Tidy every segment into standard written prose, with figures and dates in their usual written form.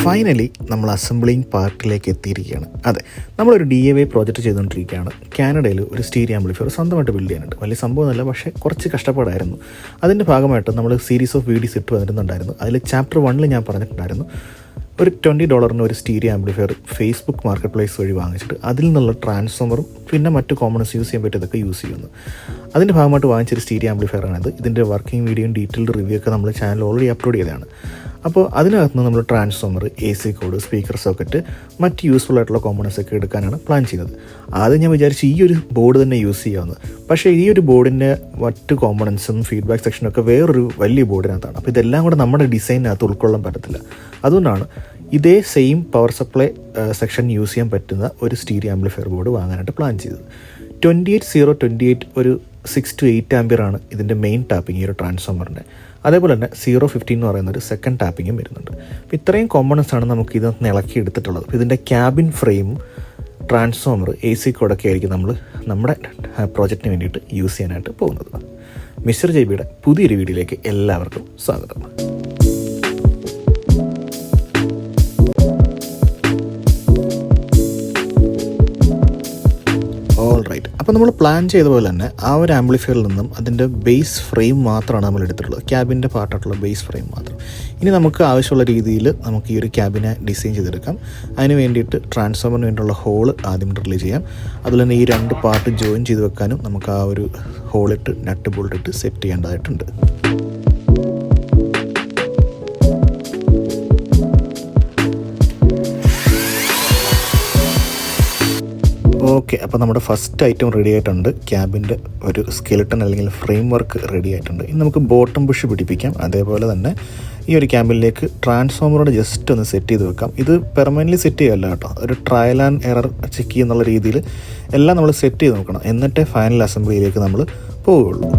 Finally നമ്മൾ assembling പാർട്ടിലേക്ക് എത്തിയിരിക്കുകയാണ്. അതെ, നമ്മളൊരു DIY പ്രോജക്റ്റ് ചെയ്തുകൊണ്ടിരിക്കുകയാണ്. കാനഡയിൽ ഒരു സ്റ്റീരിയോ ആംപ്ലിഫയർ സ്വന്തമായിട്ട് ബിൽഡ് ചെയ്യാനുണ്ട്. വലിയ സംഭവമൊന്നുമല്ല, പക്ഷേ കുറച്ച് കഷ്ടപ്പാടായിരുന്നു. അതിൻ്റെ ഭാഗമായിട്ട് നമ്മൾ സീരീസ് ഓഫ് വീഡിയോസ് ഇട്ട് വന്നിരുന്നുണ്ടായിരുന്നു. അതിൽ ചാപ്റ്റർ 1 ഞാൻ പറഞ്ഞിട്ടുണ്ടായിരുന്നു, ഒരു $20 ഒരു stereo amplifier Facebook market place വഴി വാങ്ങിച്ചിട്ട് അതിൽ നിന്നുള്ള ട്രാൻസ്ഫോമറും പിന്നെ മറ്റു കോമൺസ് യൂസ് ചെയ്യാൻ പറ്റിയതൊക്കെ യൂസ് ചെയ്യുന്നു. അതിൻ്റെ ഭാഗമായിട്ട് വാങ്ങിച്ചൊരു സ്റ്റീരിയോ ആംപ്ലിഫയറാണിത്. ഇതിൻ്റെ വർക്കിംഗ് വീഡിയോയും ഡീറ്റെയിൽഡ് റിവ്യൂ ഒക്കെ നമ്മൾ ചാനൽ ഓൾറെഡി അപ്ലോഡ് ചെയ്തതാണ്. അപ്പോൾ അതിനകത്ത് നിന്ന് നമ്മൾ transformer, AC code, speaker socket, മറ്റ് യൂസ്ഫുൾ ആയിട്ടുള്ള കോമ്പണൻസ് ഒക്കെ എടുക്കാനാണ് പ്ലാൻ ചെയ്യുന്നത്. ആദ്യം ഞാൻ വിചാരിച്ചു ഈ ഒരു ബോർഡ് തന്നെ യൂസ് ചെയ്യാവുന്നത്. പക്ഷേ ഈ ഒരു ബോർഡിൻ്റെ മറ്റ് കോമ്പണൻസും ഫീഡ്ബാക്ക് സെക്ഷനൊക്കെ വേറൊരു വലിയ ബോർഡിനകത്താണ്. അപ്പോൾ ഇതെല്ലാം കൂടെ നമ്മുടെ ഡിസൈനിനകത്ത് ഉൾക്കൊള്ളാൻ പറ്റത്തില്ല. അതുകൊണ്ടാണ് ഇതേ same power supply section use ചെയ്യാൻ പറ്റുന്ന ഒരു സ്റ്റീരിയോ ആംപ്ലിഫയർ ബോർഡ് വാങ്ങാനായിട്ട് പ്ലാൻ ചെയ്തത്. 28028 ഒരു 6 to 8 ആംപിയർ ആണ് ഇതിൻ്റെ മെയിൻ ടാപ്പിംഗ്, ഈ ഒരു ട്രാൻസ്ഫോമറിൻ്റെ. അതേപോലെ തന്നെ 015 എന്ന് പറയുന്ന ഒരു സെക്കൻഡ് ടാപ്പിങ്ങും വരുന്നുണ്ട്. അപ്പോൾ ഇത്രയും കോമ്പണൻസ് ആണ് നമുക്ക് ഇതിനകത്ത് ഇളക്കി എടുത്തിട്ടുള്ളത്. അപ്പോൾ ഇതിൻ്റെ ക്യാബിൻ ഫ്രെയിമും ട്രാൻസ്ഫോമർ, AC കോഡൊക്കെ ആയിരിക്കും നമ്മൾ നമ്മുടെ പ്രോജക്റ്റിന് വേണ്ടിയിട്ട് യൂസ് ചെയ്യാനായിട്ട് പോകുന്നത്. മിസ്റ്റർ JBയുടെ പുതിയൊരു വീഡിയോയിലേക്ക് എല്ലാവർക്കും സ്വാഗതം. അപ്പോൾ നമ്മൾ പ്ലാൻ ചെയ്ത പോലെ തന്നെ ആ ഒരു ആംപ്ലിഫയറിൽ നിന്നും അതിൻ്റെ ബേസ് ഫ്രെയിം മാത്രമാണ് നമ്മൾ എടുത്തിട്ടുള്ളത്, ക്യാബിൻ്റെ പാർട്ടായിട്ടുള്ള ബേസ് ഫ്രെയിം മാത്രം. ഇനി നമുക്ക് ആവശ്യമുള്ള രീതിയിൽ നമുക്ക് ഈ ഒരു ക്യാബിനെ ഡിസൈൻ ചെയ്തെടുക്കാം. അതിന് വേണ്ടിയിട്ട് ട്രാൻസ്ഫോമറിന് വേണ്ടിയുള്ള ഹോള് ആദ്യം ഡ്രിൽ ചെയ്യാം. അതുപോലെ തന്നെ ഈ 2 പാർട്ട് ജോയിൻ ചെയ്ത് വെക്കാനും നമുക്ക് ആ ഒരു ഹോളിട്ട് നട്ട് ബോൾട്ടിട്ട് സെറ്റ് ചെയ്യേണ്ടതായിട്ടുണ്ട്. ഓക്കെ, അപ്പോൾ നമ്മുടെ ഫസ്റ്റ് ഐറ്റം റെഡി ആയിട്ടുണ്ട്. ക്യാബിൻ്റെ ഒരു സ്കെലിട്ടൺ അല്ലെങ്കിൽ ഫ്രെയിം വർക്ക് റെഡി ആയിട്ടുണ്ട്. ഇനി നമുക്ക് ബോട്ടം ബുഷ് പിടിപ്പിക്കാം. അതേപോലെ തന്നെ ഈ ഒരു ക്യാബിനിലേക്ക് ട്രാൻസ്ഫോമറോട് ജസ്റ്റ് ഒന്ന് സെറ്റ് ചെയ്ത് വെക്കാം. ഇത് പെർമനൻ്റ്ലി സെറ്റ് ചെയ്യല്ല കേട്ടോ, ഒരു ട്രയൽ ആൻഡ് എറർ ചെക്ക് ചെയ്യുന്നുള്ള രീതിയിൽ എല്ലാം നമ്മൾ സെറ്റ് ചെയ്ത് നോക്കണം. എന്നിട്ടേ ഫൈനൽ അസംബ്ലിയിലേക്ക് നമ്മൾ പോവുകയുള്ളൂ.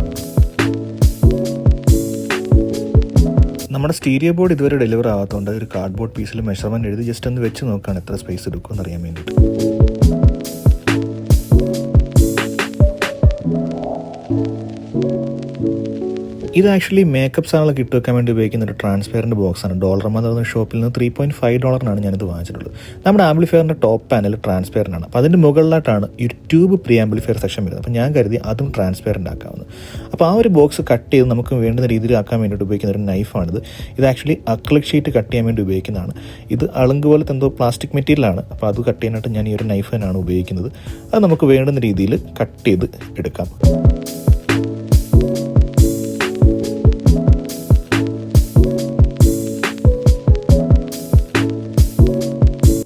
നമ്മുടെ സ്റ്റീരിയോ ബോർഡ് ഇതുവരെ ഡെലിവർ ആവാത്തതുകൊണ്ട് ഒരു കാർഡ്ബോർഡ് പീസിൽ മെഷർമെൻറ്റ് എഴുതി ജസ്റ്റ് ഒന്ന് വെച്ച് നോക്കുകയാണ് എത്ര സ്പേസ് എടുക്കുമെന്ന് അറിയാൻ വേണ്ടിയിട്ട്. ഇത് ആക്ച്വലി മേക്കപ്പ് സാധനങ്ങളൊക്കെ ഇട്ട് വെക്കാൻ വേണ്ടി ഉപയോഗിക്കുന്ന ഒരു ട്രാൻസ്പെറൻറ്റ് ബോക്സാണ്. ഡോളർമ എന്ന് പറയുന്ന ഷോപ്പിൽ നിന്ന് $3.5 ഞാനിത് വാങ്ങിച്ചിട്ടുള്ളത്. നമ്മുടെ ആംപ്ലിഫയറിൻ്റെ ടോപ്പ് പാനൽ ട്രാൻസ്പെറൻ്റ് ആണ്. അപ്പോൾ അതിൻ്റെ മുകളിലായിട്ടാണ് ഈ ഒരു ട്യൂബ് പ്രീ ആംപ്ലിഫയർ സെക്ഷൻ വരുന്നത്. അപ്പോൾ ഞാൻ കരുതി അതും ട്രാൻസ്പെറൻ്റ് ആക്കാവുന്നത്. അപ്പോൾ ആ ഒരു ബോക്സ് കട്ട് ചെയ്ത് നമുക്ക് വേണ്ടുന്ന രീതിയിൽ ആക്കാൻ വേണ്ടിയിട്ട് ഉപയോഗിക്കുന്ന ഒരു നൈഫാണിത്. ഇത് ആക്ച്വലി അക്രിലിക് ഷീറ്റ് കട്ട് ചെയ്യാൻ വേണ്ടി ഉപയോഗിക്കുന്നതാണ്. ഇത് അളുങ്ക് പോലത്തെ എന്തോ പ്ലാസ്റ്റിക് മെറ്റീരിയലാണ്. അപ്പോൾ അത് കട്ട് ചെയ്യാനായിട്ട് ഞാൻ ഈ ഒരു നൈഫ് തന്നെയാണ് ഉപയോഗിക്കുന്നത്. അത് നമുക്ക് വേണ്ടുന്ന രീതിയിൽ കട്ട് ചെയ്ത് എടുക്കാം.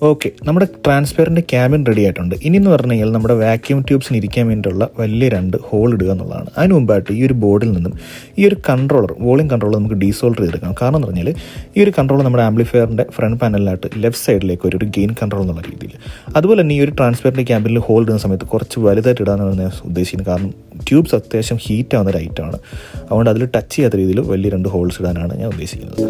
ഓക്കെ, നമ്മുടെ ട്രാൻസ്പെറൻറ്റ് ക്യാബിൻ റെഡി ആയിട്ടുണ്ട്. ഇനി എന്ന് പറഞ്ഞു കഴിഞ്ഞാൽ നമ്മുടെ വാക്യൂം ട്യൂബ്സിന് ഇരിക്കാൻ വേണ്ടിയിട്ടുള്ള വലിയ 2 ഹോൾ ഇടുക എന്നുള്ളതാണ്. അതിന് മുമ്പായിട്ട് ഈ ഒരു ബോർഡിൽ നിന്നും ഈ ഒരു കൺട്രോളർ, വോളിയം കൺട്രോളർ നമുക്ക് ഡീസോൾഡർ ചെയ്തെടുക്കണം. കാരണം എന്ന് പറഞ്ഞാൽ ഈ ഒരു കൺട്രോളർ നമ്മുടെ ആംപ്ലിഫയറിൻ്റെ ഫ്രണ്ട് പാനലിലായിട്ട് ലെഫ്റ്റ് സൈഡിലേക്ക് ഒരു ഗെയിൻ കൺട്രോൾ എന്നുള്ള രീതിയിൽ. അതുപോലെ തന്നെ ഈ ഒരു ട്രാൻസ്പെറൻറ്റ് ക്യാബിനിൽ ഹോൾ ഇടുന്ന സമയത്ത് കുറച്ച് വലുതായിട്ട് ഇടാനാണ് ഞാൻ ഉദ്ദേശിക്കുന്നത്. കാരണം ട്യൂബ്സ് അത്യാവശ്യം ഹീറ്റ് ആവുന്ന ഒരു ഐറ്റമാണ്. അതുകൊണ്ട് അതിൽ ടച്ച് ചെയ്യാത്ത രീതിയിൽ വലിയ 2 ഹോൾസ് ഇടാനാണ് ഞാൻ ഉദ്ദേശിക്കുന്നത്.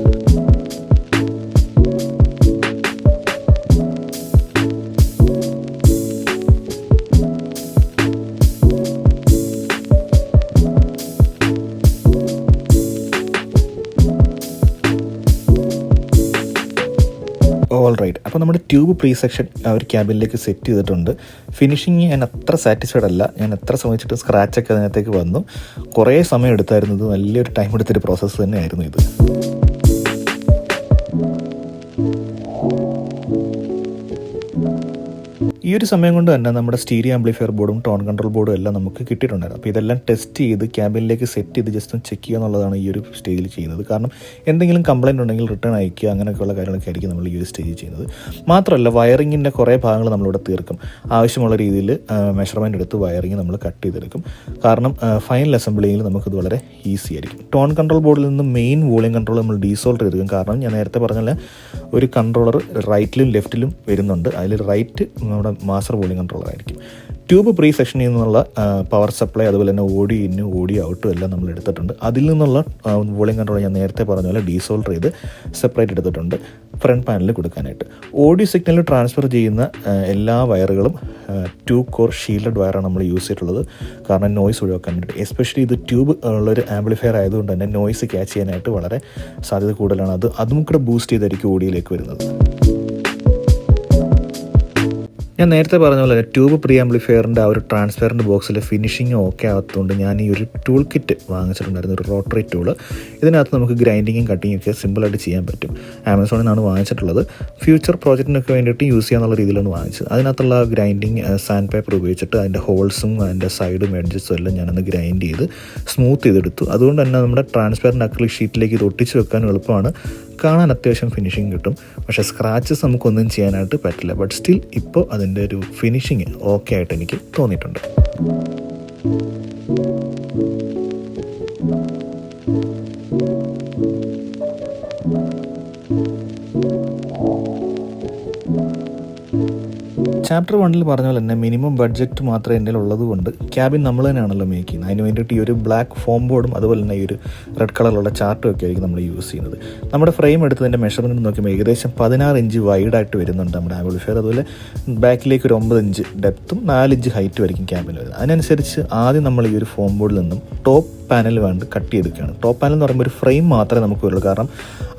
ഓൾ റൈറ്റ്, അപ്പോൾ നമ്മുടെ ട്യൂബ് പ്രീ സെക്ഷൻ ആ ഒരു ക്യാബിനിലേക്ക് സെറ്റ് ചെയ്തിട്ടുണ്ട്. ഫിനിഷിങ് ഞാൻ അത്ര സാറ്റിസ്ഫൈഡ് അല്ല. ഞാൻ എത്ര ശ്രമിച്ചിട്ട് സ്ക്രാച്ചൊക്കെ അതിനകത്തേക്ക് വന്നു. കുറേ സമയം എടുത്തായിരുന്നു. ഇത് നല്ലൊരു ടൈം എടുത്തൊരു പ്രോസസ്സ് തന്നെയായിരുന്നു ഇത്. ഈ ഒരു സമയം കൊണ്ട് തന്നെ നമ്മുടെ സ്റ്റീരിയോ ആംപ്ലിഫയർ ബോർഡും ടോൺ കൺട്രോൾ ബോർഡും എല്ലാം നമുക്ക് കിട്ടിയിട്ടുണ്ടായിരുന്നു. അപ്പോൾ ഇതെല്ലാം ടെസ്റ്റ് ചെയ്ത് ക്യാബിനിലേക്ക് സെറ്റ് ചെയ്ത് ജസ്റ്റ് ഒന്ന് ചെക്ക് ചെയ്യുക എന്നുള്ളതാണ് ഈ ഒരു സ്റ്റേജിൽ ചെയ്യുന്നത്. കാരണം എന്തെങ്കിലും കംപ്ലയിൻ്റ് ഉണ്ടെങ്കിൽ റിട്ടേൺ അയക്കുക, അങ്ങനെയൊക്കെയുള്ള കാര്യങ്ങളൊക്കെ ആയിരിക്കും നമ്മൾ ഈ ഒരു സ്റ്റേജിൽ ചെയ്യുന്നത്. മാത്രമല്ല വയറിങ്ങിൻ്റെ കുറേ ഭാഗങ്ങൾ നമ്മളിവിടെ തീർക്കും. ആവശ്യമുള്ള രീതിയിൽ മെഷർമെൻറ്റ് എടുത്ത് വയറിങ് നമ്മൾ കട്ട് ചെയ്തെടുക്കും. കാരണം ഫൈനൽ അസംബ്ലിയിൽ നമുക്കിത് വളരെ ഈസി ആയിരിക്കും. ടോൺ കൺട്രോൾ ബോർഡിൽ നിന്ന് മെയിൻ വോളിയം കൺട്രോൾ നമ്മൾ ഡീസോൾഡർ ചെയ്തെടുക്കും. കാരണം ഞാൻ നേരത്തെ പറഞ്ഞാൽ ഒരു കൺട്രോളർ റൈറ്റിലും ലെഫ്റ്റിലും വരുന്നുണ്ട്. അതിൽ റൈറ്റ് നമ്മുടെ മാസ്റ്റർ വോളിയം കൺട്രോളർ ആയിരിക്കും. ട്യൂബ് പ്രീ സെക്ഷനിൽ നിന്നുള്ള പവർ സപ്ലൈ, അതുപോലെ തന്നെ ഓഡിയോ ഇന്നും ഓഡിയോ ഔട്ടും എല്ലാം നമ്മൾ എടുത്തിട്ടുണ്ട്. അതിൽ നിന്നുള്ള വോളിയം കൺട്രോൾ ഞാൻ നേരത്തെ പറഞ്ഞ പോലെ ഡീസോൾഡർ ചെയ്ത് സെപ്പറേറ്റ് എടുത്തിട്ടുണ്ട് ഫ്രണ്ട് പാനലിൽ കൊടുക്കാനായിട്ട്. ഓഡിയോ സിഗ്നൽ ട്രാൻസ്ഫർ ചെയ്യുന്ന എല്ലാ വയറുകളും 2 കോർ ഷീൽഡഡ് വയറാണ് നമ്മൾ യൂസ് ചെയ്തിട്ടുള്ളത്. കാരണം നോയ്സ് ഒഴിവാക്കാൻ വേണ്ടിയിട്ട്. എസ്പെഷ്യലി ഇത് ട്യൂബ് ഉള്ളൊരു ആംപ്ലിഫയർ ആയതുകൊണ്ട് തന്നെ നോയ്സ് ക്യാച്ച് ചെയ്യാനായിട്ട് വളരെ സാധ്യത കൂടുതലാണ്. അതും കൂടെ ബൂസ്റ്റ് ചെയ്തായിരിക്കും ഓഡിയോയിലേക്ക് വരുന്നത്. ഞാൻ നേരത്തെ പറഞ്ഞ പോലെ ട്യൂബ് പ്രീ ആംപ്ലിഫയറിൻ്റെ ആ ഒരു ട്രാൻസ്പെറൻറ്റ് ബോക്സിലെ ഫിനിഷിങ് ഓക്കെ ആകത്തുകൊണ്ട് ഞാൻ ഈ ഒരു ടൂൾ കിറ്റ് വാങ്ങിച്ചിട്ടുണ്ടായിരുന്നു, ഒരു റോട്ടറി ടൂള്. ഇതിനകത്ത് നമുക്ക് ഗ്രൈൻഡിങ്ങും കട്ടിങ്ങും ഒക്കെ സിമ്പിളായിട്ട് ചെയ്യാൻ പറ്റും. ആമസോണിൽ നിന്നാണ് വാങ്ങിച്ചിട്ടുള്ളത്. ഫ്യൂച്ചർ പ്രോജക്റ്റിനൊക്കെ വേണ്ടിയിട്ട് യൂസ് ചെയ്യാന്നുള്ള രീതിയിലാണ് വാങ്ങിച്ചത്. അതിനകത്തുള്ള ഗ്രൈൻഡിങ് സാൻഡ് പേപ്പർ ഉപയോഗിച്ചിട്ട് അതിൻ്റെ ഹോൾസും അതിൻ്റെ സൈഡും എഡ്ജസും എല്ലാം ഞാനൊന്ന് ഗ്രൈൻഡ് ചെയ്ത് സ്മൂത്ത് ചെയ്തെടുത്തു. അതുകൊണ്ട് തന്നെ നമ്മുടെ ട്രാൻസ്പെറൻറ്റ് അക്രിലിക് ഷീറ്റിലേക്ക് ഇത് ഒട്ടിച്ച് വെക്കാനും എളുപ്പമാണ്, കാണാൻ അത്യാവശ്യം ഫിനിഷിങ് കിട്ടും. പക്ഷേ സ്ക്രാച്ചസ് നമുക്കൊന്നും ചെയ്യാനായിട്ട് പറ്റില്ല. ബട്ട് സ്റ്റിൽ ഇപ്പോൾ അതിൻ്റെ ഒരു ഫിനിഷിങ് ഓക്കെ ആയിട്ട് എനിക്ക് തോന്നിയിട്ടുണ്ട്. ചാപ്റ്റർ 1 പറഞ്ഞ പോലെ തന്നെ മിനിമം ബഡ്ജറ്റ് മാത്രമേ എൻ്റെ ഉള്ളതുകൊണ്ട് ക്യാബിൻ നമ്മൾ തന്നെയാണല്ലോ മേക്ക് ചെയ്യുന്നത്. അതിന് വേണ്ടിയിട്ട് ഈ ഒരു ബ്ലാക്ക് ഫോം ബോർഡും അതുപോലെ തന്നെ ഈ ഒരു റെഡ് കളറിലുള്ള ചാർട്ടും ഒക്കെ ആയിരിക്കും നമ്മൾ യൂസ് ചെയ്യുന്നത്. നമ്മുടെ ഫ്രെയിം എടുത്തതിൻ്റെ മെഷർമെൻറ്റ് നോക്കുമ്പോൾ ഏകദേശം 16 ഇഞ്ച് വൈഡായിട്ട് വരുന്നുണ്ട് നമ്മുടെ ആംപ്ലിഫയർ. അതുപോലെ ബാക്കിലേക്ക് ഒരു 9 ഇഞ്ച് ഡെപ്തും 4 ഇഞ്ച് ഹൈറ്റും ആയിരിക്കും ക്യാബിൽ വരുന്നത്. അതിനനുസരിച്ച് ആദ്യം നമ്മൾ ഈ ഒരു ഫോം ബോർഡിൽ നിന്നും ടോപ്പ് പാനൽ വേണ്ടി കട്ട് ചെയ്തെടുക്കുകയാണ്. ടോപ്പ് പാനൽ എന്ന് പറയുമ്പോൾ ഒരു ഫ്രെയിം മാത്രമേ നമുക്ക് വരുള്ളൂ. കാരണം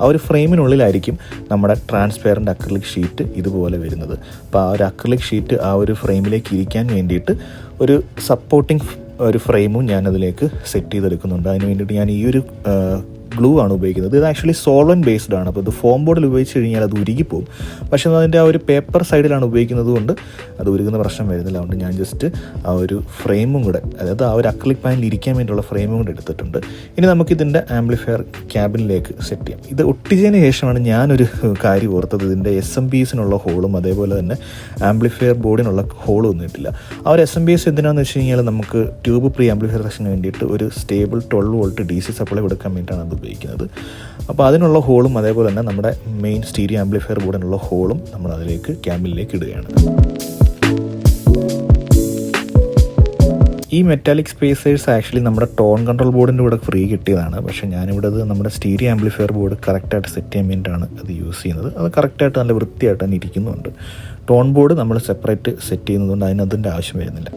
ആ ഒരു ഫ്രെയിമിനുള്ളിലായിരിക്കും നമ്മുടെ ട്രാൻസ്പെറൻറ്റ് അക്രിലിക് ഷീറ്റ് ഇതുപോലെ വരുന്നത്. അപ്പോൾ ആ ഒരു അക്രിലിക് ഷീറ്റ് ആ ഒരു ഫ്രെയിമിലേക്ക് ഇരിക്കാൻ വേണ്ടിയിട്ട് ഒരു സപ്പോർട്ടിങ് ഒരു ഫ്രെയിമും ഞാനതിലേക്ക് സെറ്റ് ചെയ്തെടുക്കുന്നുണ്ട്. അതിന് വേണ്ടിയിട്ട് ഞാൻ ഈ ഒരു ഗ്ലൂ ആണ് ഉപയോഗിക്കുന്നത്. ഇത് ആക്ച്വലി സോൾവൻറ്റ് ബേസ്ഡ് ആണ്. അപ്പോൾ ഇത് ഫോം ബോർഡിൽ ഉപയോഗിച്ച് കഴിഞ്ഞാൽ അത് ഉരുകിപ്പോവും. പക്ഷേ അതിൻ്റെ ആ ഒരു പേപ്പർ സൈഡിലാണ് ഉപയോഗിക്കുന്നത് കൊണ്ട് അത് ഉരുകുന്ന പ്രശ്നം വരുന്നില്ല. അതുകൊണ്ട് ഞാൻ ജസ്റ്റ് ആ ഒരു ഫ്രെയിമും കൂടെ, അതായത് ആ ഒരു അക്രിലിക് പാനലിൽ ഇരിക്കാൻ വേണ്ടിയുള്ള ഫ്രെയിമും കൂടെ എടുത്തിട്ടുണ്ട്. ഇനി നമുക്കിതിൻ്റെ ആംപ്ലിഫയർ ക്യാബിനിലേക്ക് സെറ്റ് ചെയ്യാം. ഇത് ഒട്ടിച്ചതിന് ശേഷമാണ് ഞാനൊരു കാര്യം ഓർത്തത്. ഇതിൻ്റെ SMPSനുള്ള ഹോളും അതേപോലെ തന്നെ ആംപ്ലിഫയർ ബോർഡിനുള്ള ഹോളും ഒന്നും ഇട്ടില്ല. ആ ഒരു SMPS എന്തിനാണെന്ന് വെച്ച് കഴിഞ്ഞാൽ നമുക്ക് ട്യൂബ് പ്രീ ആംപ്ലിഫയർ സെക്ഷന് വേണ്ടിയിട്ട് ഒരു സ്റ്റേബിൾ 12 വോൾട്ട് DC സപ്ലൈ കൊടുക്കാൻ വേണ്ടിയിട്ടാണ് അത് ഉപയോഗിക്കുന്നത്. അപ്പോൾ അതിനുള്ള ഹോളും അതേപോലെ തന്നെ നമ്മുടെ മെയിൻ സ്റ്റീരിയോ ആംപ്ലിഫയർ ബോർഡിനുള്ള ഹോളും നമ്മൾ അതിലേക്ക് ക്യാബിനിലേക്ക് ഇടുകയാണ്. ഈ മെറ്റാലിക് സ്പേസേഴ്സ് ആക്ച്വലി നമ്മുടെ ടോൺ കൺട്രോൾ ബോർഡിൻ്റെ കൂടെ ഫ്രീ കിട്ടിയതാണ്. പക്ഷേ ഞാനിവിടെ അത് നമ്മുടെ സ്റ്റീരിയോ ആംപ്ലിഫയർ ബോർഡ് കറക്റ്റായിട്ട് സെറ്റ് ചെയ്യാൻ വേണ്ടിയിട്ടാണ് അത് യൂസ് ചെയ്യുന്നത്. അത് കറക്റ്റായിട്ട് നല്ല വൃത്തിയായിട്ട് തന്നെ ഇരിക്കുന്നുണ്ട്. ടോൺ ബോർഡ് നമ്മൾ സെപ്പറേറ്റ് സെറ്റ് ചെയ്യുന്നതുകൊണ്ട് അതിൻ്റെ ആവശ്യം വരുന്നില്ല.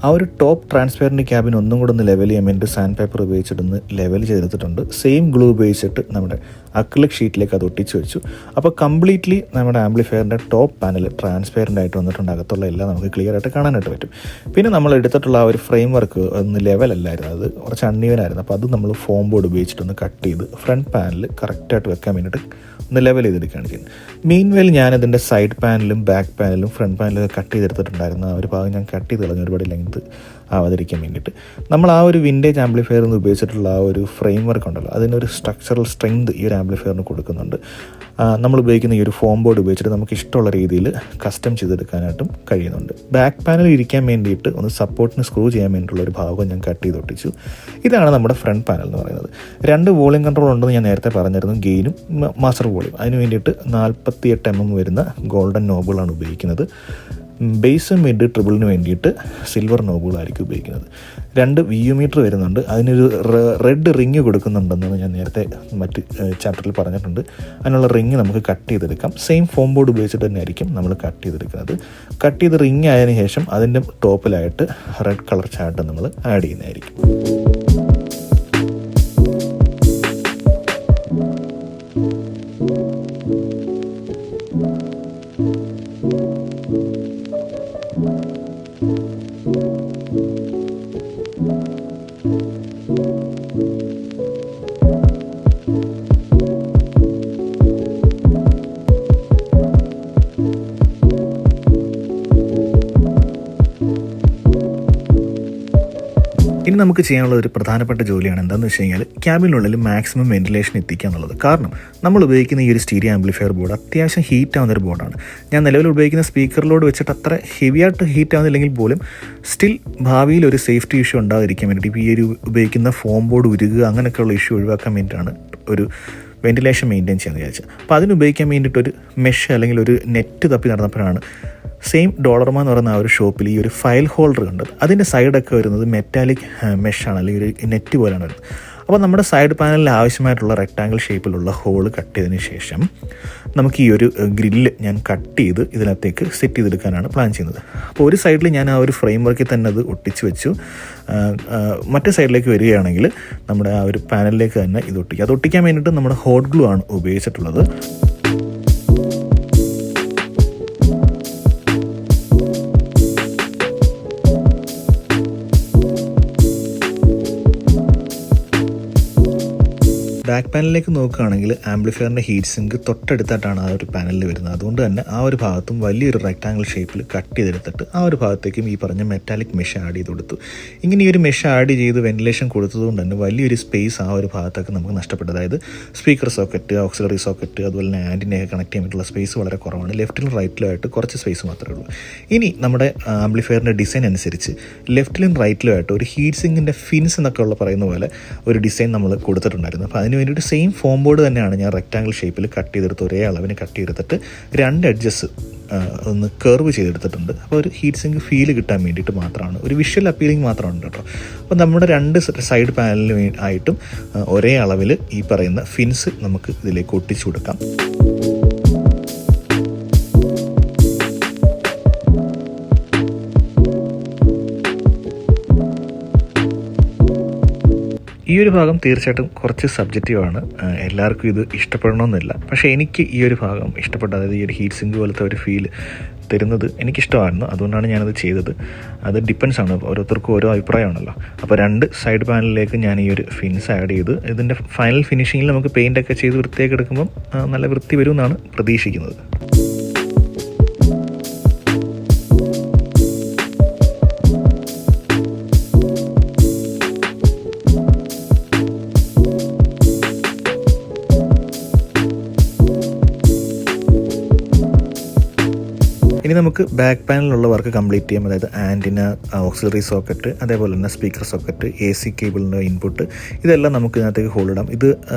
ആ ഒരു ടോപ്പ് ട്രാൻസ്പെറൻറ്റ് ക്യാബിൻ ഒന്നും കൂടെ ഒന്ന് ലെവൽ ചെയ്യാൻ വേണ്ടി സാൻഡ് പേപ്പർ ഉപയോഗിച്ചിട്ടൊന്ന് ലെവൽ ചെയ്തെടുത്തിട്ടുണ്ട്. സെയിം ഗ്ലൂ ഉപയോഗിച്ചിട്ട് നമ്മുടെ അക്രിലിക് ഷീറ്റിലേക്ക് അത് ഒട്ടിച്ച് വെച്ചു. അപ്പോൾ കംപ്ലീറ്റ്ലി നമ്മുടെ ആംപ്ലിഫയറിൻ്റെ ടോപ്പ് പാനൽ ട്രാൻസ്പെറൻ്റ് ആയിട്ട് വന്നിട്ടുണ്ട്. അകത്തുള്ള എല്ലാം നമുക്ക് ക്ലിയർ ആയിട്ട് കാണാനായിട്ട് പറ്റും. പിന്നെ നമ്മൾ എടുത്തിട്ടുള്ള ആ ഒരു ഫ്രെയിം വർക്ക് ഒന്ന് ലെവലല്ലായിരുന്നു, അത് കുറച്ച് അൺഈവനായിരുന്നു. അപ്പോൾ അത് നമ്മൾ ഫോം ബോർഡ് ഉപയോഗിച്ചിട്ടൊന്ന് കട്ട് ചെയ്ത് ഫ്രണ്ട് പാനൽ കറക്റ്റായിട്ട് വെക്കാൻ വേണ്ടിയിട്ട് ഒന്ന് ലെവൽ ചെയ്തെടുക്കുകയാണ് ചെയ്യുന്നത്. മീൻവെയിൽ ഞാനതിൻ്റെ സൈഡ് പാനലും ബാക്ക് പാനലും ഫ്രണ്ട് പാനലും കട്ട് ചെയ്തെടുത്തിട്ടുണ്ടായിരുന്നു. ആ ഒരു ഭാഗം ഞാൻ കട്ട് ചെയ്ത് കളഞ്ഞു, ഒരുപാട് ലെങ്ത് ആവാതിരിക്കാൻ വേണ്ടിയിട്ട്. നമ്മൾ ആ ഒരു വിൻറ്റേജ് ആംപ്ലിഫയർ എന്ന് ഉപയോഗിച്ചിട്ടുള്ള ആ ഒരു ഫ്രെയിം വർക്ക് ഉണ്ടല്ലോ, അതിനൊരു സ്ട്രക്ചറൽ സ്ട്രെങ്ത് ഈ ഒരു ആംപ്ലിഫയറിന് കൊടുക്കുന്നുണ്ട്. നമ്മൾ ഉപയോഗിക്കുന്ന ഈ ഒരു ഫോം ബോർഡ് ഉപയോഗിച്ചിട്ട് നമുക്ക് ഇഷ്ടമുള്ള രീതിയിൽ കസ്റ്റം ചെയ്തെടുക്കാനായിട്ടും കഴിയുന്നുണ്ട്. ബാക്ക് പാനൽ ഇരിക്കാൻ വേണ്ടിയിട്ട് ഒന്ന് സപ്പോർട്ടിന് സ്ക്രൂ ചെയ്യാൻ വേണ്ടിയിട്ടുള്ള ഒരു ഭാഗം ഞാൻ കട്ട് ചെയ്ത് ഒട്ടിച്ചു. ഇതാണ് നമ്മുടെ ഫ്രണ്ട് പാനൽ എന്ന് പറയുന്നത്. 2 വോളിയം കൺട്രോൾ ഉണ്ടെന്ന് ഞാൻ നേരത്തെ പറഞ്ഞിരുന്നു, ഗെയിനും മാസ്റ്റർ വോളിയം. അതിന് വേണ്ടിയിട്ട് 48 mm വരുന്ന ഗോൾഡൻ നോബുകളാണ് ഉപയോഗിക്കുന്നത്. ബേസ് മിഡ് ട്രിബിളിന് വേണ്ടിയിട്ട് സിൽവർ നോബുകളായിരിക്കും ഉപയോഗിക്കുന്നത്. 2 VU മീറ്റർ വരുന്നുണ്ട്. അതിനൊരു റെഡ് റിങ് കൊടുക്കുന്നുണ്ടെന്ന് ഞാൻ നേരത്തെ മറ്റ് ചാപ്റ്ററിൽ പറഞ്ഞിട്ടുണ്ട്. അതിനുള്ള റിങ് നമുക്ക് കട്ട് ചെയ്തെടുക്കാം. സെയിം ഫോം ബോർഡ് ഉപയോഗിച്ചിട്ട് തന്നെ ആയിരിക്കും നമ്മൾ കട്ട് ചെയ്തെടുക്കുന്നത്. കട്ട് ചെയ്ത് റിങ് ആയതിനു ശേഷം അതിൻ്റെ ടോപ്പിലായിട്ട് റെഡ് കളർ ചാർട്ട് നമ്മൾ ആഡ് ചെയ്യുന്നതായിരിക്കും. ഇനി നമുക്ക് ചെയ്യാനുള്ള ഒരു പ്രധാനപ്പെട്ട ജോലിയാണ് എന്താണെന്ന് വെച്ച് കഴിഞ്ഞാൽ ക്യാബിനുള്ളിൽ മാക്സിമം വെന്റിലേഷൻ എത്തിക്കുക എന്നുള്ളത്. കാരണം നമ്മൾ ഉപയോഗിക്കുന്ന ഈ ഒരു സ്റ്റീരിയോ ആംപ്ലിഫയർ ബോർഡ് അത്യാവശ്യം ഹീറ്റ് ആവുന്നൊരു ബോർഡാണ്. ഞാൻ നിലവിൽ ഉപയോഗിക്കുന്ന സ്പീക്കറിലോട് വെച്ചിട്ട് അത്ര ഹെവിയായിട്ട് ഹീറ്റ് ആവുന്നില്ലെങ്കിൽ പോലും സ്റ്റിൽ ഭാവിയിൽ ഒരു സേഫ്റ്റി ഇഷ്യൂ ഉണ്ടാകാതിരിക്കാൻ വേണ്ടിയിട്ട് ഇപ്പോൾ ഈ ഒരു ഉപയോഗിക്കുന്ന ഫോം ബോർഡ് ഉരുകുക അങ്ങനെയൊക്കെയുള്ള ഇഷ്യൂ ഒഴിവാക്കാൻ വേണ്ടിയിട്ടാണ് ഒരു വെന്റിലേഷൻ മെയിൻറ്റെയിൻ ചെയ്യാൻ വിചാരിച്ചത്. അപ്പോൾ അതിന് ഉപയോഗിക്കാൻ വേണ്ടിയിട്ടൊരു മെഷ് അല്ലെങ്കിൽ ഒരു നെറ്റ് തപ്പി നടന്നപ്പോഴാണ് സെയിം ഡോളർമ എന്ന് പറയുന്ന ആ ഒരു ഷോപ്പിൽ ഈ ഒരു ഫയൽ ഹോൾഡർ കണ്ടത്. അതിൻ്റെ സൈഡൊക്കെ വരുന്നത് മെറ്റാലിക് മെഷാണ്, അല്ലെങ്കിൽ ഒരു നെറ്റ് പോലെയാണ് വരുന്നത്. അപ്പോൾ നമ്മുടെ സൈഡ് പാനലിൽ ആവശ്യമായിട്ടുള്ള റെക്റ്റാങ്കിൾ ഷേപ്പിലുള്ള ഹോൾ കട്ട് ചെയ്തതിന് ശേഷം നമുക്ക് ഈ ഒരു ഗ്രില്ല് ഞാൻ കട്ട് ചെയ്ത് ഇതിനകത്തേക്ക് സെറ്റ് ചെയ്തെടുക്കാനാണ് പ്ലാൻ ചെയ്യുന്നത്. അപ്പോൾ ഒരു സൈഡിൽ ഞാൻ ആ ഒരു ഫ്രെയിം വർക്കിൽ തന്നെ അത് ഒട്ടിച്ച് വെച്ചു. മറ്റേ സൈഡിലേക്ക് വരികയാണെങ്കിൽ നമ്മുടെ ആ ഒരു പാനലിലേക്ക് തന്നെ ഇത് ഒട്ടിക്കുക. അത് ഒട്ടിക്കാൻ വേണ്ടിയിട്ട് നമ്മുടെ ഹോട്ട് ഗ്ലൂ ആണ് ഉപയോഗിച്ചിട്ടുള്ളത്. ബാക്ക് പാനലിലേക്ക് നോക്കുകയാണെങ്കിൽ ആംപ്ലിഫയറിൻ്റെ ഹീറ്റ് സിങ്ക് തൊട്ടടുത്തായിട്ടാണ് ആ ഒരു പാനലിൽ വരുന്നത്. അതുകൊണ്ട് തന്നെ ആ ഒരു ഭാഗത്തും വലിയൊരു റെക്റ്റാങ്കിൾ ഷേപ്പിൽ കട്ട് ചെയ്തെടുത്തിട്ട് ആ ഒരു ഭാഗത്തേക്കും ഈ പറഞ്ഞ മെറ്റാലിക് മെഷ് ആഡ് ചെയ്ത് കൊടുത്തു. ഇങ്ങനെ ഈ ഒരു മെഷ് ആഡ് ചെയ്ത് വെന്റിലേഷൻ കൊടുത്തതുകൊണ്ട് തന്നെ വലിയൊരു സ്പേസ് ആ ഒരു ഭാഗത്തൊക്കെ നമുക്ക് നഷ്ടപ്പെട്ടു. അതായത് സ്പീക്കർ സോക്കറ്റ്, ഓക്സിലറി സോക്കറ്റ്, അതുപോലെ തന്നെ ആൻറ്റിനെയൊക്കെ കണക്ട് ചെയ്യാനായിട്ടുള്ള സ്പേസ് വളരെ കുറവാണ്. ലെഫ്റ്റിലും റൈറ്റിലും ആയിട്ട് കുറച്ച് സ്പേസ് മാത്രമേ ഉള്ളൂ. ഇനി നമ്മുടെ ആംപ്ലിഫയറിൻ്റെ ഡിസൈൻ അനുസരിച്ച് ലെഫ്റ്റിലും റൈറ്റിലും ആയിട്ട് ഒരു ഹീറ്റ് സിങ്കിൻ്റെ ഫിൻസ് എന്നൊക്കെ ഉള്ള പറയുന്ന പോലെ ഒരു ഡിസൈൻ നമ്മൾ കൊടുത്തിട്ടുണ്ടായിരുന്നു. അപ്പോൾ അതിന് വേണ്ടിയിട്ട് സെയിം ഫോം ബോർഡ് തന്നെയാണ് ഞാൻ റെക്റ്റാങ്കിൾ ഷേപ്പിൽ കട്ട് ചെയ്തെടുത്ത് ഒരേ അളവിന് കട്ട് ചെയ്തെടുത്തിട്ട് 2 എഡ്ജസ് ഒന്ന് കർവ് ചെയ്തെടുത്തിട്ടുണ്ട്. അപ്പോൾ ഒരു ഹീറ്റ് സിങ്ക് ഫീൽ കിട്ടാൻ വേണ്ടിയിട്ട് മാത്രമാണ്, ഒരു വിഷ്വൽ അപ്പീലിംഗ് മാത്രമാണ് കേട്ടോ. അപ്പോൾ നമ്മുടെ 2 സൈഡ് പാനലിന് ആയിട്ടും ഒരേ അളവിൽ ഈ പറയുന്ന ഫിൻസ് നമുക്ക് ഇതിലേക്ക് ഒട്ടിച്ചു കൊടുക്കാം. ഈ ഒരു ഭാഗം തീർച്ചയായിട്ടും കുറച്ച് സബ്ജക്റ്റീവാണ്. എല്ലാവർക്കും ഇത് ഇഷ്ടപ്പെടണമെന്നില്ല. പക്ഷേ എനിക്ക് ഈ ഒരു ഭാഗം ഇഷ്ടപ്പെട്ടു. അതായത് ഈ ഒരു ഹീറ്റ് സിങ്ക് പോലത്തെ ഒരു ഫീൽ തരുന്നത് എനിക്കിഷ്ടമായിരുന്നു. അതുകൊണ്ടാണ് ഞാനത് ചെയ്തത്. അത് ഡിപ്പെൻസ് ആണ്, ഓരോരുത്തർക്കും ഓരോ അഭിപ്രായമാണല്ലോ. അപ്പോൾ 2 സൈഡ് പാനലിലേക്ക് ഞാൻ ഈ ഒരു ഫിൻസ് ആഡ് ചെയ്ത് ഇതിൻ്റെ ഫൈനൽ ഫിനിഷിങ്ങിൽ നമുക്ക് പെയിൻ്റൊക്കെ ചെയ്ത് വൃത്തിയാക്കി എടുക്കുമ്പം നല്ല വൃത്തി വരുമെന്നാണ് പ്രതീക്ഷിക്കുന്നത്. ഇനി നമുക്ക് ബാക്ക് പാനലിലുള്ള വർക്ക് കംപ്ലീറ്റ് ചെയ്യാം. അതായത് ആൻറ്റിന, ഓക്സിലറി സോക്കറ്റ്, അതേപോലെ തന്നെ സ്പീക്കർ സോക്കറ്റ്, AC കേബിളിൻ്റെ ഇൻപുട്ട്, ഇതെല്ലാം നമുക്ക് ഇതിനകത്തേക്ക് ഹോൾ ഇടാം. ഇത്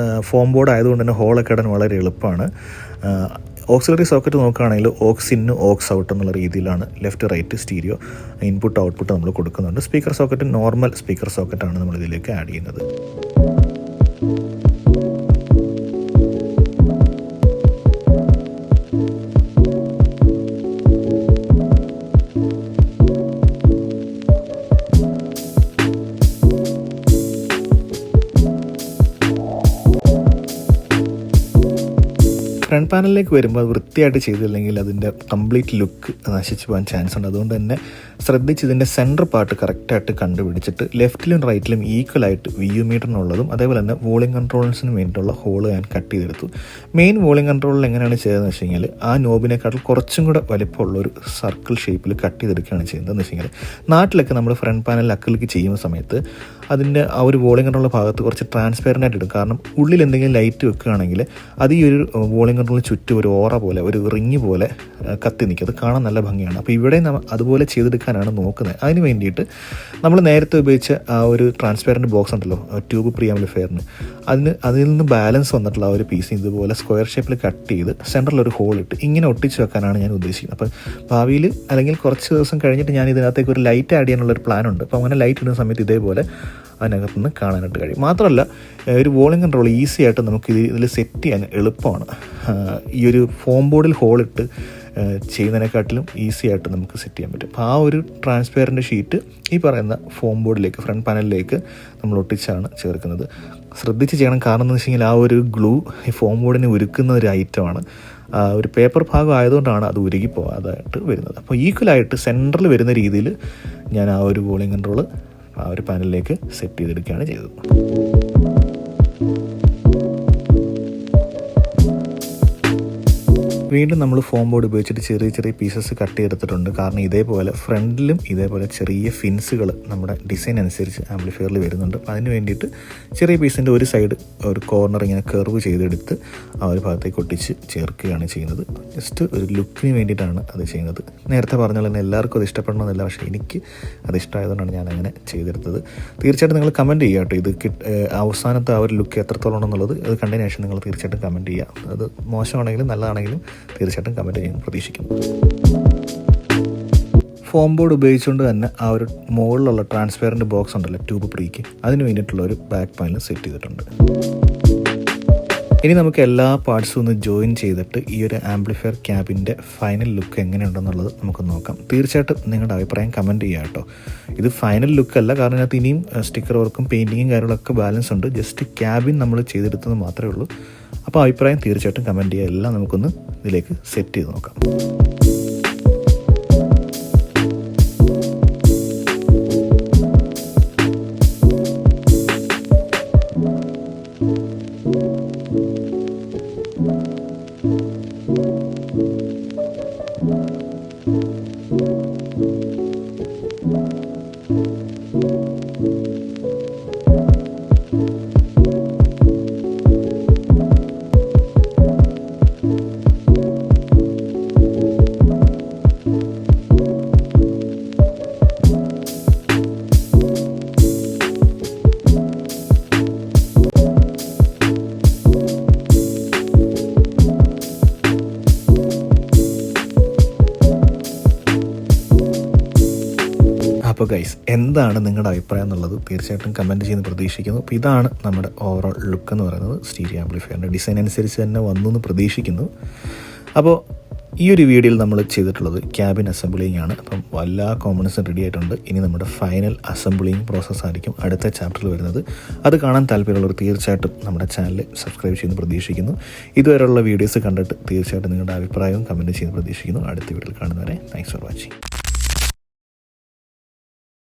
ഫോം ബോർഡ് ആയതുകൊണ്ട് തന്നെ ഹോളൊക്കെ ഇടാൻ വളരെ എളുപ്പമാണ്. ഓക്സിലറി സോക്കറ്റ് നോക്കുകയാണെങ്കിൽ ഓക്സ് ഇൻ ഓക്സ് ഔട്ട് എന്നുള്ള രീതിയിലാണ് left right stereo input output നമ്മൾ കൊടുക്കുന്നുണ്ട്. സ്പീക്കർ സോക്കറ്റ് നോർമൽ സ്പീക്കർ സോക്കറ്റാണ് നമ്മൾ ഇതിലേക്ക് ആഡ് ചെയ്യുന്നത്. ഫ്രണ്ട് പാനലിലേക്ക് വരുമ്പോൾ അത് വൃത്തിയായിട്ട് ചെയ്തില്ലെങ്കിൽ അതിൻ്റെ കംപ്ലീറ്റ് ലുക്ക് നശിച്ചു പോകാൻ ചാൻസ് ഉണ്ട്. അതുകൊണ്ട് തന്നെ ശ്രദ്ധിച്ച് ഇതിൻ്റെ സെൻറ്റർ പാർട്ട് കറക്റ്റായിട്ട് കണ്ടുപിടിച്ചിട്ട് ലെഫ്റ്റിലും റൈറ്റിലും ഈക്വലായിട്ട് VU മീറ്ററിനുള്ളതും അതേപോലെ തന്നെ വോളിയം കൺട്രോൾസിന് വേണ്ടിയിട്ടുള്ള ഹോള് ഞാൻ കട്ട് ചെയ്തെടുത്തു. മെയിൻ വോളിയം കൺട്രോളിൽ എങ്ങനെയാണ് ചെയ്തതെന്ന് വെച്ച് കഴിഞ്ഞാൽ ആ നോബിനെക്കാട്ടിൽ കുറച്ചും കൂടെ വലിപ്പമുള്ളൊരു സർക്കിൾ ഷേപ്പിൽ കട്ട് ചെയ്തെടുക്കുകയാണ് ചെയ്യുന്നതെന്ന് വെച്ച് കഴിഞ്ഞാൽ നാട്ടിലൊക്കെ നമ്മൾ ഫ്രണ്ട് പാനലിൽ അക്രിലിക് ചെയ്യുന്ന സമയത്ത് അതിൻ്റെ ആ ഒരു വോളിയം കൺട്രോളിൻ്റെ ഭാഗത്ത് കുറച്ച് ട്രാൻസ്പെറൻ്റ് ആയിട്ട് ഇടും. കാരണം ഉള്ളിൽ എന്തെങ്കിലും ലൈറ്റ് വെക്കുകയാണെങ്കിൽ അത് ഈ ഒരു വോളിയം കൺട്രോളിന് ചുറ്റും ഒരു ഓറ പോലെ ഒരു റിങ് പോലെ കത്തി നിൽക്കും. അത് കാണാൻ നല്ല ഭംഗിയാണ്. അപ്പോൾ ഇവിടെ അതുപോലെ ചെയ്തെടുക്കാനാണ് നോക്കുന്നത്. അതിന് വേണ്ടിയിട്ട് നമ്മൾ നേരത്തെ ഉപയോഗിച്ച ആ ഒരു ട്രാൻസ്പെറൻറ്റ് ബോക്സ് ഉണ്ടല്ലോ ട്യൂബ് പ്രീ ആംപ്ലിഫയറിന്, അതിൽ നിന്ന് ബാലൻസ് വന്നിട്ടുള്ള ആ ഒരു പീസ് ഇതുപോലെ സ്ക്വയർ ഷേപ്പിൽ കട്ട് ചെയ്ത് സെൻറ്ററിൽ ഒരു ഹോൾ ഇട്ട് ഇങ്ങനെ ഒട്ടിച്ച് വെക്കാനാണ് ഞാൻ ഉദ്ദേശിക്കുന്നത്. അപ്പം ഭാവിയിൽ അല്ലെങ്കിൽ കുറച്ച് ദിവസം കഴിഞ്ഞിട്ട് ഞാൻ ഇതിനകത്തേക്ക് ഒരു ലൈറ്റ് ആഡ് ചെയ്യാനുള്ളൊരു പ്ലാനുണ്ട്. അപ്പോൾ അങ്ങനെ ലൈറ്റ് ഇടുന്ന സമയത്ത് ഇതേപോലെ അതിനകത്ത് നിന്ന് കാണാനായിട്ട് കഴിയും. മാത്രമല്ല ഒരു വോളിയം കൺട്രോൾ ഈസി ആയിട്ട് നമുക്ക് ഇതിൽ സെറ്റ് ചെയ്യാൻ എളുപ്പമാണ്. ഈ ഒരു ഫോം ബോർഡിൽ ഹോളിട്ട് ചെയ്യുന്നതിനെക്കാട്ടിലും ഈസി ആയിട്ട് നമുക്ക് സെറ്റ് ചെയ്യാൻ പറ്റും. അപ്പോൾ ആ ഒരു ട്രാൻസ്പെറൻറ്റ് ഷീറ്റ് ഈ പറയുന്ന ഫോം ബോർഡിലേക്ക് ഫ്രണ്ട് പാനലിലേക്ക് നമ്മൾ ഒട്ടിച്ചാണ് ചേർക്കുന്നത്. ശ്രദ്ധിച്ച് ചെയ്യണം. കാരണം എന്ന് വെച്ച് കഴിഞ്ഞാൽ ആ ഒരു ഗ്ലൂ ഈ ഫോം ബോർഡിനെ ഉരുക്കുന്ന ഒരു ഐറ്റമാണ്. ഒരു പേപ്പർ ഭാഗം ആയതുകൊണ്ടാണ് അത് ഉരുകി പോകാതായിട്ട് വരുന്നത്. അപ്പോൾ ഈക്വലായിട്ട് സെൻറ്ററിൽ വരുന്ന രീതിയിൽ ഞാൻ ആ ഒരു വോളിയം കൺട്രോൾ ആ ഒരു പാനലിലേക്ക് സെറ്റ് ചെയ്തെടുക്കുകയാണ് ചെയ്തത്. വീണ്ടും നമ്മൾ ഫോം ബോർഡ് ഉപയോഗിച്ചിട്ട് ചെറിയ ചെറിയ പീസസ് കട്ട് ചെയ്തെടുത്തിട്ടുണ്ട്. കാരണം ഇതേപോലെ ഫ്രണ്ടിലും ഇതേപോലെ ചെറിയ ഫിൻസുകൾ നമ്മുടെ ഡിസൈൻ അനുസരിച്ച് ആംപ്ലിഫയറിൽ വരുന്നുണ്ട്. അപ്പോൾ അതിന് വേണ്ടിയിട്ട് ചെറിയ പീസിൻ്റെ ഒരു സൈഡ് ഒരു കോർണർ ഇങ്ങനെ കർവ് ചെയ്തെടുത്ത് ആ ഒരു ഭാഗത്തേക്ക് ഒട്ടിച്ച് ചേർക്കുകയാണ് ചെയ്യുന്നത്. ജസ്റ്റ് ഒരു ലുക്കിന് വേണ്ടിയിട്ടാണ് അത് ചെയ്യുന്നത്. നേരത്തെ പറഞ്ഞാൽ തന്നെ എല്ലാവർക്കും അത് ഇഷ്ടപ്പെടണമെന്നില്ല, പക്ഷേ എനിക്ക് അത് ഇഷ്ടമായതുകൊണ്ടാണ് ഞാൻ അങ്ങനെ ചെയ്തെടുത്തത്. തീർച്ചയായിട്ടും നിങ്ങൾ കമൻറ്റ് ചെയ്യുക കേട്ടോ. ഇത് അവസാനത്തെ ആ ഒരു ലുക്ക് എത്രത്തോളം ഉണ്ടെന്നുള്ളത് അത് കണ്ടതിന് ശേഷം നിങ്ങൾ തീർച്ചയായിട്ടും കമൻറ്റ് ചെയ്യുക. അത് മോശമാണെങ്കിലും നല്ലതാണെങ്കിലും തീർച്ചയായിട്ടും കമൻറ്റ് ചെയ്യാൻ പ്രതീക്ഷിക്കുന്നു. ഫോം ബോർഡ് ഉപയോഗിച്ചുകൊണ്ട് തന്നെ ആ ഒരു മുകളിലുള്ള ട്രാൻസ്പെറൻറ്റ് ബോക്സ് ഉണ്ടല്ലോ ട്യൂബ് പ്രീക്ക്, അതിന് വേണ്ടിയിട്ടുള്ള ഒരു ബാക്ക് പാനൽ സെറ്റ് ചെയ്തിട്ടുണ്ട്. ഇനി നമുക്ക് എല്ലാ പാർട്സും ഒന്ന് ജോയിൻ ചെയ്തിട്ട് ഈ ഒരു ആംപ്ലിഫയർ ക്യാബിൻ്റെ ഫൈനൽ ലുക്ക് എങ്ങനെയുണ്ടെന്നുള്ളത് നമുക്ക് നോക്കാം. തീർച്ചയായിട്ടും നിങ്ങളുടെ അഭിപ്രായം കമൻറ്റ് ചെയ്യുക കേട്ടോ. ഇത് ഫൈനൽ ലുക്കല്ല, കാരണം ഇതിനകത്ത് ഇനിയും സ്റ്റിക്കർ വർക്കും പെയിൻറ്റിങ്ങും കാര്യങ്ങളൊക്കെ ബാലൻസ് ഉണ്ട്. ജസ്റ്റ് ക്യാബിൻ നമ്മൾ ചെയ്തെടുത്തത് മാത്രമേ ഉള്ളൂ. അപ്പോൾ അഭിപ്രായം തീർച്ചയായിട്ടും കമൻറ്റ് ചെയ്യുക. എല്ലാം നമുക്കൊന്ന് ഇതിലേക്ക് സെറ്റ് ചെയ്ത് നോക്കാം. അപ്പോൾ ഗൈസ്, എന്താണ് നിങ്ങളുടെ അഭിപ്രായം എന്നുള്ളത് തീർച്ചയായിട്ടും കമൻറ്റ് ചെയ്യുന്ന പ്രതീക്ഷിക്കുന്നു. അപ്പോൾ ഇതാണ് നമ്മുടെ ഓവറോൾ ലുക്ക് എന്ന് പറയുന്നത്. സ്റ്റീരിയോ ആംപ്ലിഫയറിൻ്റെ ഡിസൈൻ അനുസരിച്ച് തന്നെ വന്നു എന്ന് പ്രതീക്ഷിക്കുന്നു. അപ്പോൾ ഈ ഒരു വീഡിയോയിൽ നമ്മൾ ചെയ്തിട്ടുള്ളത് ക്യാബിൻ അസംബ്ലിങ് ആണ്. അപ്പം എല്ലാ കോമ്പണൻസും റെഡി ആയിട്ടുണ്ട്. ഇനി നമ്മുടെ ഫൈനൽ അസംബ്ലിങ് പ്രോസസ്സായിരിക്കും അടുത്ത ചാപ്റ്ററിൽ വരുന്നത്. അത് കാണാൻ താല്പര്യമുള്ളവർ തീർച്ചയായിട്ടും നമ്മുടെ ചാനൽ സബ്സ്ക്രൈബ് ചെയ്യുന്ന പ്രതീക്ഷിക്കുന്നു. ഇതുവരെയുള്ള വീഡിയോസ് കണ്ടിട്ട് തീർച്ചയായിട്ടും നിങ്ങളുടെ അഭിപ്രായവും കമൻറ്റ് ചെയ്യുന്ന പ്രതീക്ഷിക്കുന്നു. അടുത്ത വീഡിയോയിൽ കാണുന്നവരെ താങ്ക്സ് ഫോർ വാച്ചിങ്.